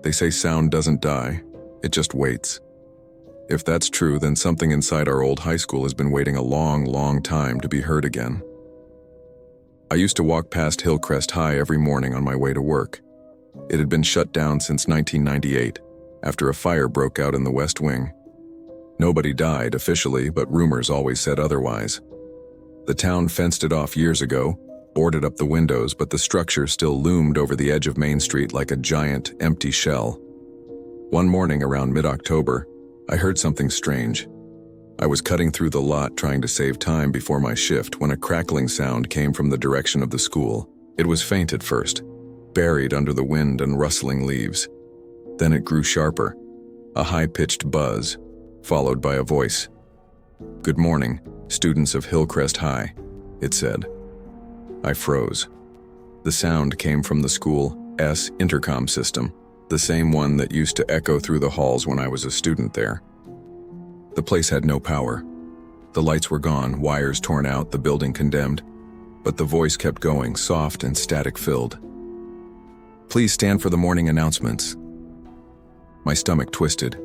They say sound doesn't die, it just waits. If that's true, then something inside our old high school has been waiting a long, long time to be heard again. I used to walk past Hillcrest High every morning on my way to work. It had been shut down since 1998, after a fire broke out in the West Wing. Nobody died officially, but rumors always said otherwise. The town fenced it off years ago, boarded up the windows, but the structure still loomed over the edge of Main Street like a giant, empty shell. One morning around mid-October, I heard something strange. I was cutting through the lot trying to save time before my shift when a crackling sound came from the direction of the school. It was faint at first, buried under the wind and rustling leaves. Then it grew sharper, a high-pitched buzz, followed by a voice. "Good morning, students of Hillcrest High," it said. I froze. The sound came from the school's intercom system, the same one that used to echo through the halls when I was a student there. The place had no power. The lights were gone, wires torn out, the building condemned, but the voice kept going, soft and static-filled. "Please stand for the morning announcements." My stomach twisted.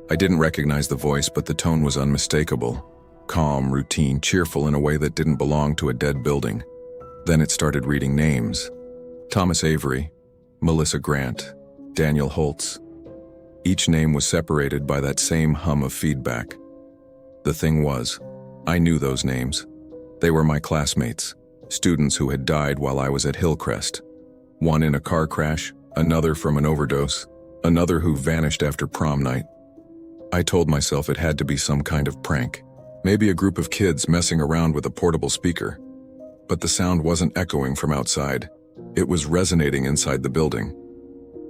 I didn't recognize the voice, but the tone was unmistakable. Calm, routine, cheerful in a way that didn't belong to a dead building. Then it started reading names. Thomas Avery, Melissa Grant, Daniel Holtz. Each name was separated by that same hum of feedback. The thing was, I knew those names. They were my classmates, students who had died while I was at Hillcrest. One in a car crash, another from an overdose, another who vanished after prom night. I told myself it had to be some kind of prank, maybe a group of kids messing around with a portable speaker. But the sound wasn't echoing from outside. It was resonating inside the building.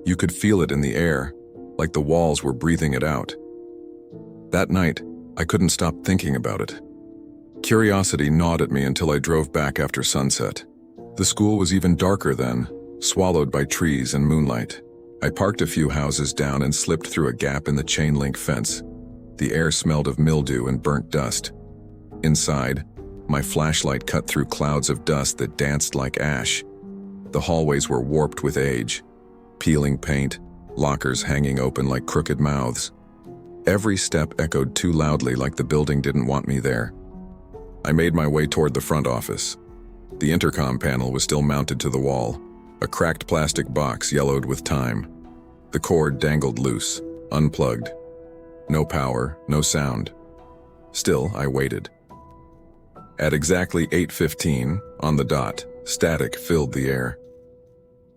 You could feel it in the air, like the walls were breathing it out. That night, I couldn't stop thinking about it. Curiosity gnawed at me until I drove back after sunset. The school was even darker then, swallowed by trees and moonlight. I parked a few houses down and slipped through a gap in the chain-link fence. The air smelled of mildew and burnt dust. Inside, my flashlight cut through clouds of dust that danced like ash. The hallways were warped with age, peeling paint, lockers hanging open like crooked mouths. Every step echoed too loudly, like the building didn't want me there. I made my way toward the front office. The intercom panel was still mounted to the wall, a cracked plastic box yellowed with time. The cord dangled loose, unplugged. No power, no sound. Still, I waited. At exactly 8:15, on the dot, static filled the air.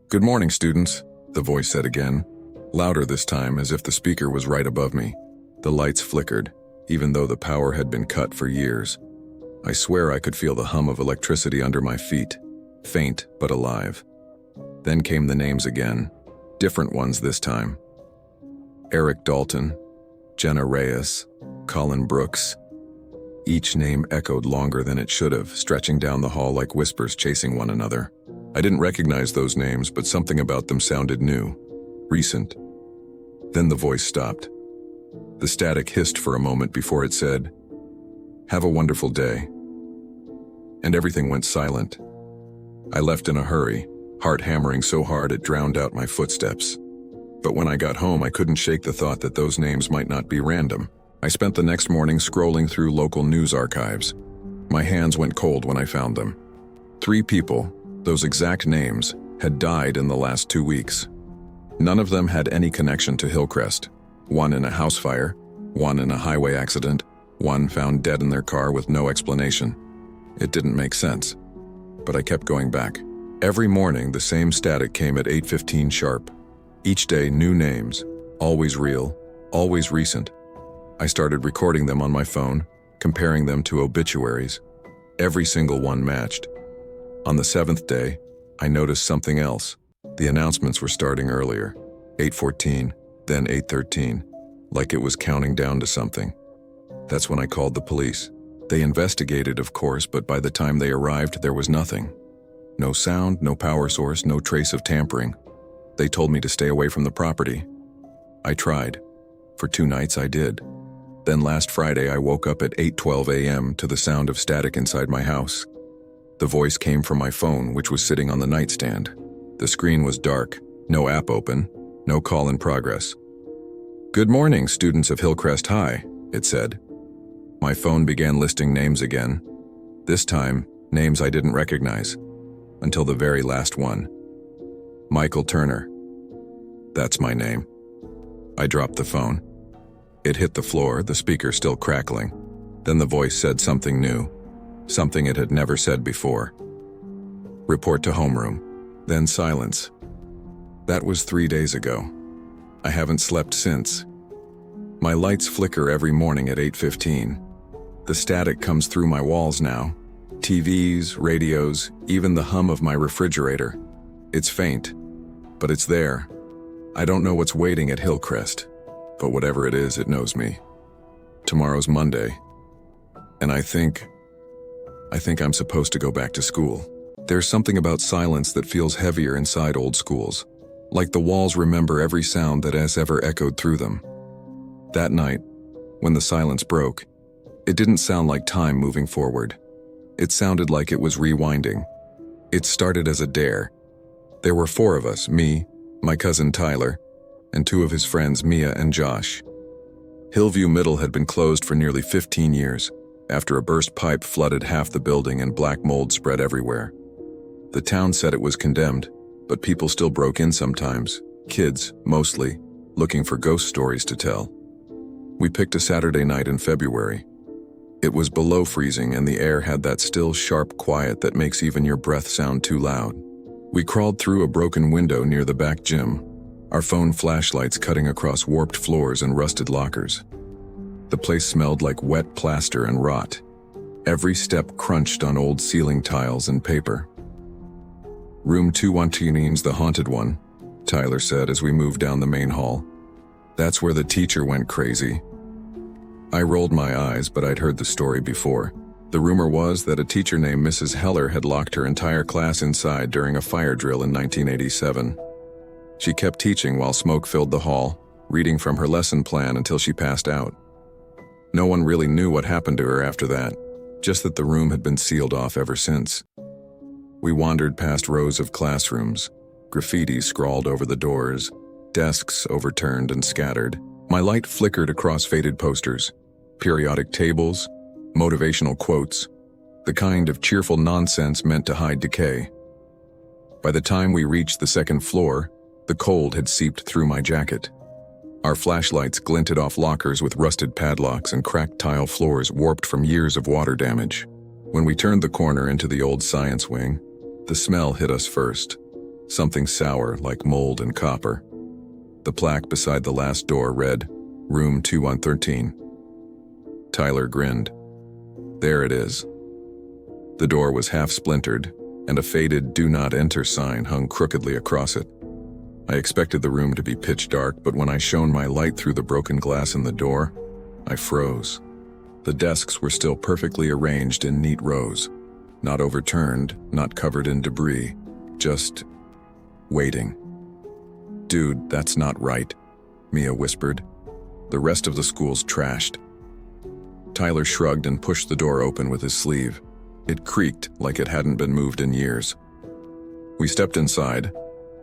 "Good morning, students," the voice said again, louder this time, as if the speaker was right above me. The lights flickered, even though the power had been cut for years. I swear I could feel the hum of electricity under my feet, faint but alive. Then came the names again, different ones this time. Eric Dalton, Jenna Reyes, Colin Brooks. Each name echoed longer than it should have, stretching down the hall like whispers chasing one another. I didn't recognize those names, but something about them sounded new, recent. Then the voice stopped. The static hissed for a moment before it said, "Have a wonderful day." And everything went silent. I left in a hurry, heart hammering so hard it drowned out my footsteps. But when I got home, I couldn't shake the thought that those names might not be random. I spent the next morning scrolling through local news archives. My hands went cold when I found them. 3 people, those exact names, had died in the last 2 weeks. None of them had any connection to Hillcrest. One in a house fire, one in a highway accident, one found dead in their car with no explanation. It didn't make sense, but I kept going back. Every morning, the same static came at 8:15 sharp. Each day, new names, always real, always recent. I started recording them on my phone, comparing them to obituaries. Every single one matched. On the 7th day, I noticed something else. The announcements were starting earlier, 8:14, then 8:13, like it was counting down to something. That's when I called the police. They investigated, of course, but by the time they arrived, there was nothing. No sound, no power source, no trace of tampering. They told me to stay away from the property. I tried. For 2 nights I did. Then last Friday I woke up at 8:12 a.m. to the sound of static inside my house. The voice came from my phone, which was sitting on the nightstand. The screen was dark, no app open, No call in progress. "Good morning, students of Hillcrest High," it said. My phone began listing names again. This time, names I didn't recognize, until the very last one. Michael Turner. That's my name. I dropped the phone. It hit the floor, the speaker still crackling. Then the voice said something new, something it had never said before. "Report to homeroom." Then silence. That was 3 days ago. I haven't slept since. My lights flicker every morning at 8:15. The static comes through my walls now. TVs, radios, even the hum of my refrigerator. It's faint, but it's there. I don't know what's waiting at Hillcrest, but whatever it is, it knows me. Tomorrow's Monday, and I think I'm supposed to go back to school. There's something about silence that feels heavier inside old schools, like the walls remember every sound that has ever echoed through them. That night, when the silence broke, it didn't sound like time moving forward. It sounded like it was rewinding. It started as a dare. There were 4 of us, me, my cousin Tyler, and 2 of his friends, Mia and Josh. Hillview Middle had been closed for nearly 15 years, after a burst pipe flooded half the building and black mold spread everywhere. The town said it was condemned, but people still broke in sometimes, kids, mostly, looking for ghost stories to tell. We picked a Saturday night in February. It was below freezing and the air had that still, sharp quiet that makes even your breath sound too loud. We crawled through a broken window near the back gym, our phone flashlights cutting across warped floors and rusted lockers. The place smelled like wet plaster and rot. Every step crunched on old ceiling tiles and paper. "Room 212's the haunted one," Tyler said as we moved down the main hall. "That's where the teacher went crazy." I rolled my eyes, but I'd heard the story before. The rumor was that a teacher named Mrs. Heller had locked her entire class inside during a fire drill in 1987. She kept teaching while smoke filled the hall, reading from her lesson plan until she passed out. No one really knew what happened to her after that, just that the room had been sealed off ever since. We wandered past rows of classrooms, graffiti scrawled over the doors, desks overturned and scattered. My light flickered across faded posters, periodic tables, motivational quotes, the kind of cheerful nonsense meant to hide decay. By the time we reached the second floor, the cold had seeped through my jacket. Our flashlights glinted off lockers with rusted padlocks and cracked tile floors warped from years of water damage. When we turned the corner into the old science wing, the smell hit us first, something sour like mold and copper. The plaque beside the last door read, "Room 2113. Tyler grinned. "There it is." The door was half splintered, and a faded "Do Not Enter" sign hung crookedly across it. I expected the room to be pitch dark, but when I shone my light through the broken glass in the door, I froze. The desks were still perfectly arranged in neat rows, not overturned, not covered in debris, just waiting. "Dude, that's not right," Mia whispered. "The rest of the school's trashed." Tyler shrugged and pushed the door open with his sleeve. It creaked like it hadn't been moved in years. We stepped inside,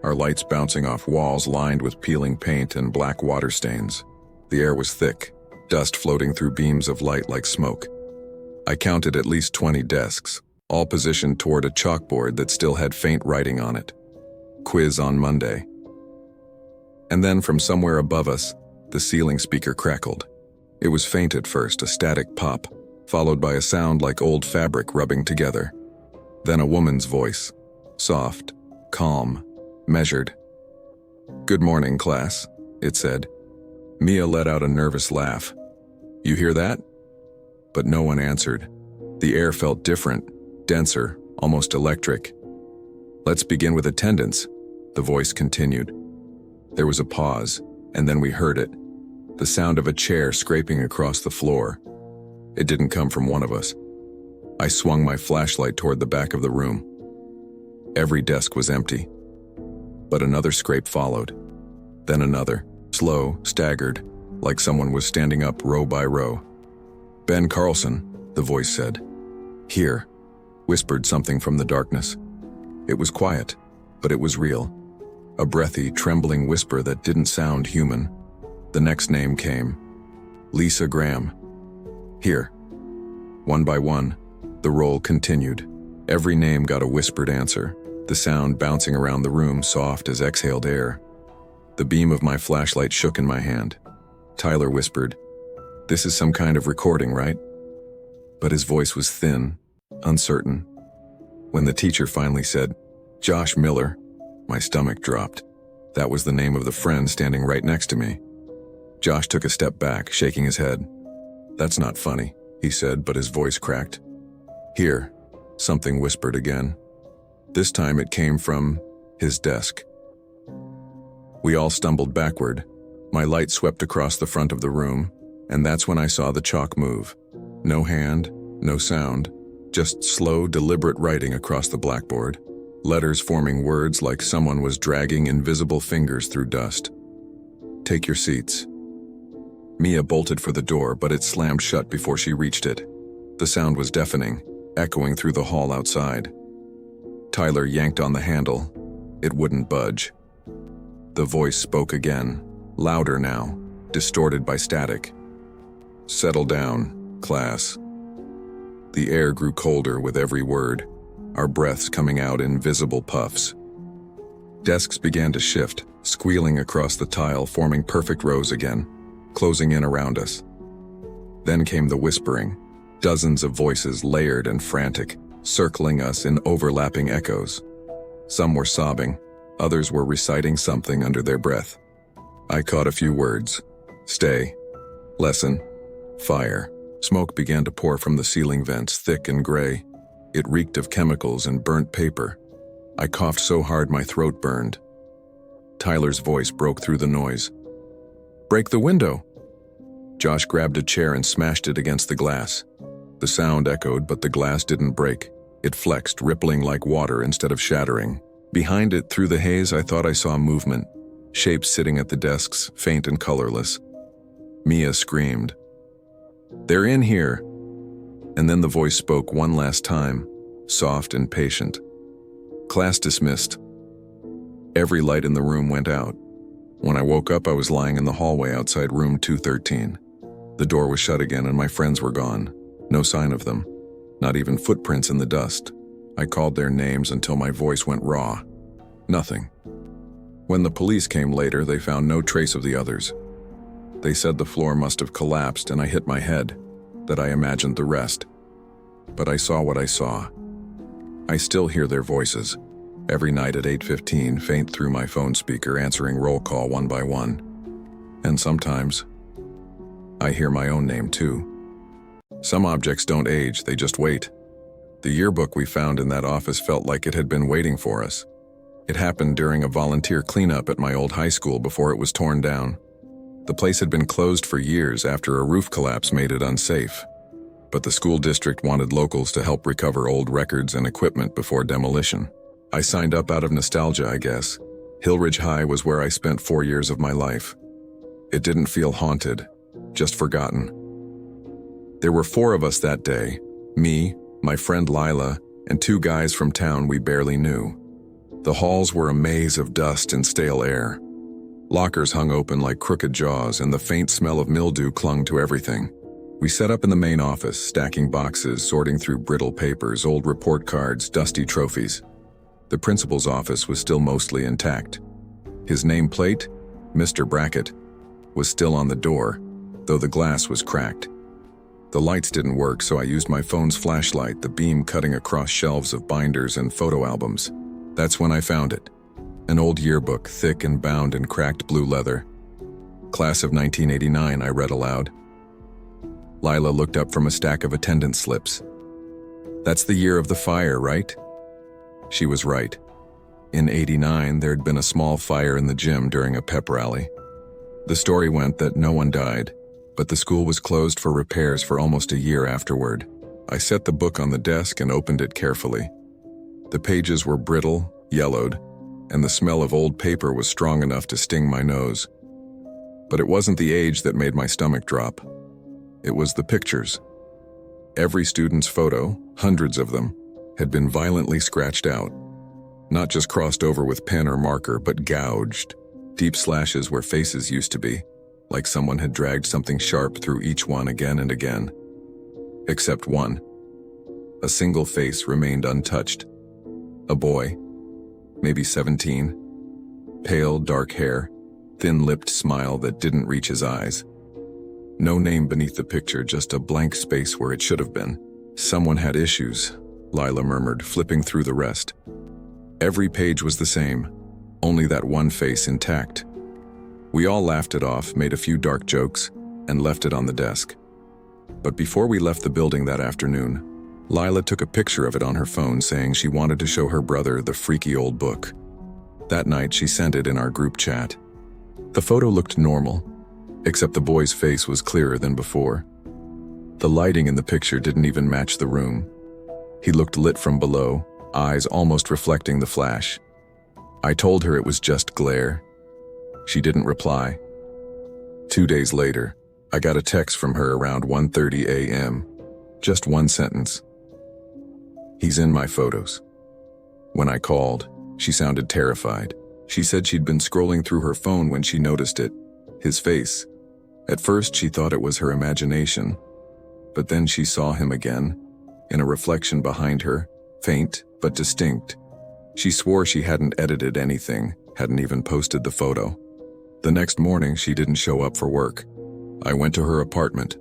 our lights bouncing off walls lined with peeling paint and black water stains. The air was thick, dust floating through beams of light like smoke. I counted at least 20 desks, all positioned toward a chalkboard that still had faint writing on it. "Quiz on Monday." And then from somewhere above us, the ceiling speaker crackled. It was faint at first, a static pop, followed by a sound like old fabric rubbing together. Then a woman's voice, soft, calm, measured. "Good morning, class," it said. Mia let out a nervous laugh. "You hear that?" But no one answered. The air felt different, denser, almost electric. "Let's begin with attendance," the voice continued. There was a pause, and then we heard it, the sound of a chair scraping across the floor. It didn't come from one of us. I swung my flashlight toward the back of the room. Every desk was empty. But another scrape followed. Then another, slow, staggered, like someone was standing up row by row. "Ben Carlson," the voice said. "Here," whispered something from the darkness. It was quiet, but it was real. a breathy, trembling whisper that didn't sound human. The next name came. Lisa Graham. Here. One by one, the roll continued. Every name got a whispered answer, the sound bouncing around the room soft as exhaled air. The beam of my flashlight shook in my hand. Tyler whispered, "This is some kind of recording, right?" But his voice was thin, uncertain. When the teacher finally said, "Josh Miller," my stomach dropped. That was the name of the friend standing right next to me. Josh took a step back, shaking his head. "That's not funny," he said, but his voice cracked. "Here," something whispered again. This time it came from his desk. We all stumbled backward. My light swept across the front of the room, and that's when I saw the chalk move. No hand, no sound, just slow, deliberate writing across the blackboard. Letters forming words like someone was dragging invisible fingers through dust. "Take your seats." Mia bolted for the door, but it slammed shut before she reached it. The sound was deafening, echoing through the hall outside. Tyler yanked on the handle. It wouldn't budge. The voice spoke again, louder now, distorted by static. "Settle down, class." The air grew colder with every word, our breaths coming out in visible puffs. Desks began to shift, squealing across the tile, forming perfect rows again, closing in around us. Then came the whispering, dozens of voices layered and frantic, circling us in overlapping echoes. Some were sobbing, others were reciting something under their breath. I caught a few words. Stay. Lesson. Fire. Smoke began to pour from the ceiling vents, thick and gray. It reeked of chemicals and burnt paper. I coughed so hard my throat burned. Tyler's voice broke through the noise. "Break the window!" Josh grabbed a chair and smashed it against the glass. The sound echoed, but the glass didn't break. It flexed, rippling like water instead of shattering. Behind it, through the haze, I thought I saw movement. Shapes sitting at the desks, faint and colorless. Mia screamed, "They're in here!" And then the voice spoke one last time, soft and patient. Class dismissed. Every light in the room went out. When I woke up, I was lying in the hallway outside room 213. The door was shut again and my friends were gone. No sign of them. Not even footprints in the dust. I called their names until my voice went raw. Nothing. When the police came later, they found no trace of the others. They said the floor must have collapsed and I hit my head, that I imagined the rest. But I saw what I saw. I still hear their voices. Every night at 8:15, faint through my phone speaker, answering roll call one by one. And sometimes, I hear my own name too. Some objects don't age, they just wait. The yearbook we found in that office felt like it had been waiting for us. It happened during a volunteer cleanup at my old high school before it was torn down. The place had been closed for years after a roof collapse made it unsafe. But the school district wanted locals to help recover old records and equipment before demolition. I signed up out of nostalgia, I guess. Hillridge High was where I spent 4 years of my life. It didn't feel haunted, just forgotten. There were 4 of us that day, me, my friend Lila, and 2 guys from town we barely knew. The halls were a maze of dust and stale air. Lockers hung open like crooked jaws, and the faint smell of mildew clung to everything. We set up in the main office, stacking boxes, sorting through brittle papers, old report cards, dusty trophies. The principal's office was still mostly intact. His nameplate, Mr. Brackett, was still on the door, though the glass was cracked. The lights didn't work, so I used my phone's flashlight, the beam cutting across shelves of binders and photo albums. That's when I found it. An old yearbook, thick and bound in cracked blue leather. "Class of 1989, I read aloud. Lila looked up from a stack of attendance slips. "That's the year of the fire, right?" She was right. In '89, there'd been a small fire in the gym during a pep rally. The story went that no one died, but the school was closed for repairs for almost a year afterward. I set the book on the desk and opened it carefully. The pages were brittle, yellowed, and the smell of old paper was strong enough to sting my nose. But it wasn't the age that made my stomach drop. It was the pictures. Every student's photo, hundreds of them, had been violently scratched out. Not just crossed over with pen or marker, but gouged. Deep slashes where faces used to be, like someone had dragged something sharp through each one again and again. Except one. A single face remained untouched. A boy, maybe 17. Pale, dark hair, thin-lipped smile that didn't reach his eyes. No name beneath the picture, just a blank space where it should have been. Someone had issues, Lila murmured, flipping through the rest. Every page was the same, only that one face intact. We all laughed it off, made a few dark jokes, and left it on the desk. But before we left the building that afternoon, Lila took a picture of it on her phone, saying she wanted to show her brother the freaky old book. That night, she sent it in our group chat. The photo looked normal, except the boy's face was clearer than before. The lighting in the picture didn't even match the room. He looked lit from below, eyes almost reflecting the flash. I told her it was just glare. She didn't reply. 2 days later, I got a text from her around 1:30 a.m. Just one sentence. "He's in my photos." When I called, she sounded terrified. She said she'd been scrolling through her phone when she noticed it, his face. At first, she thought it was her imagination, but then she saw him again, in a reflection behind her, faint but distinct. She swore she hadn't edited anything, hadn't even posted the photo. The next morning, she didn't show up for work. I went to her apartment.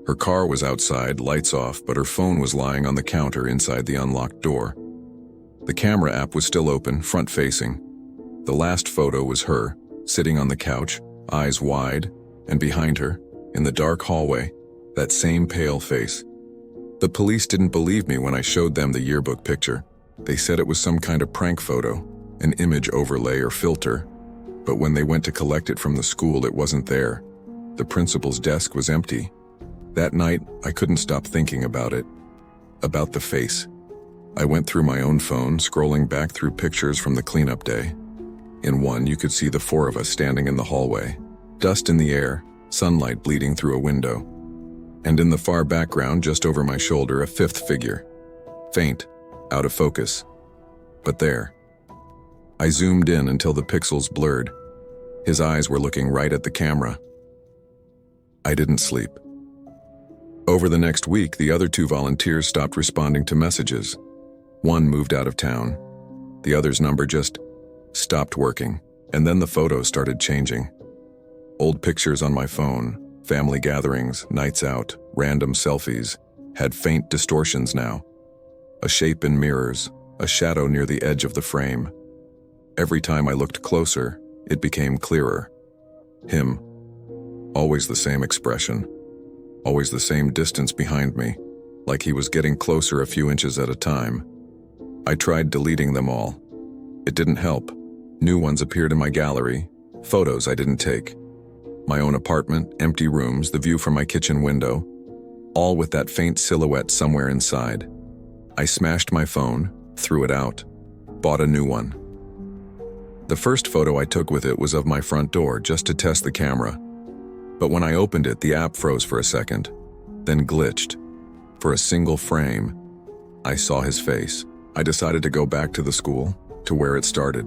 Her car was outside, lights off, but her phone was lying on the counter inside the unlocked door. The camera app was still open, front-facing. The last photo was her, sitting on the couch, eyes wide, and behind her, in the dark hallway, that same pale face. The police didn't believe me when I showed them the yearbook picture. They said it was some kind of prank photo, an image overlay or filter. But when they went to collect it from the school, it wasn't there. The principal's desk was empty. That night, I couldn't stop thinking about it. About the face. I went through my own phone, scrolling back through pictures from the cleanup day. In one, you could see the four of us standing in the hallway. Dust in the air, sunlight bleeding through a window. And in the far background, just over my shoulder, a fifth figure. Faint, out of focus. But there. I zoomed in until the pixels blurred. His eyes were looking right at the camera. I didn't sleep. Over the next week, the other two volunteers stopped responding to messages. One moved out of town. The other's number just stopped working, and then the photos started changing. Old pictures on my phone, family gatherings, nights out, random selfies, had faint distortions now. A shape in mirrors, a shadow near the edge of the frame. Every time I looked closer, it became clearer. Him. Always the same expression. Always the same distance behind me, like he was getting closer a few inches at a time. I tried deleting them all. It didn't help. New ones appeared in my gallery, photos I didn't take. My own apartment, empty rooms, the view from my kitchen window, all with that faint silhouette somewhere inside. I smashed my phone, threw it out, bought a new one. The first photo I took with it was of my front door, just to test the camera. But when I opened it, the app froze for a second, then glitched. For a single frame, I saw his face. I decided to go back to the school, to where it started.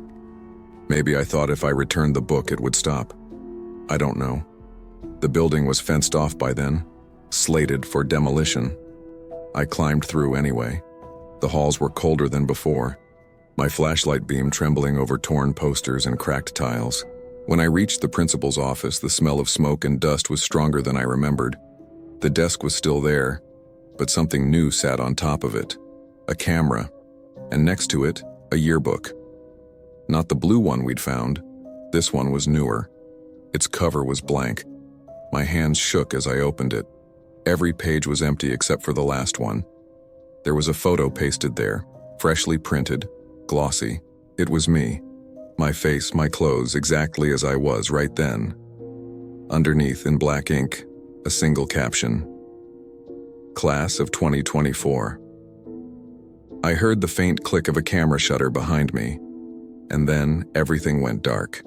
Maybe I thought if I returned the book, it would stop. I don't know. The building was fenced off by then, slated for demolition. I climbed through anyway. The halls were colder than before, my flashlight beam trembling over torn posters and cracked tiles. When I reached the principal's office, the smell of smoke and dust was stronger than I remembered. The desk was still there, but something new sat on top of it. A camera, and next to it, a yearbook. Not the blue one we'd found. This one was newer. Its cover was blank. My hands shook as I opened it. Every page was empty except for the last one. There was a photo pasted there, freshly printed, glossy. It was me. My face, my clothes, exactly as I was right then. Underneath, in black ink, a single caption. Class of 2024. I heard the faint click of a camera shutter behind me, and then everything went dark.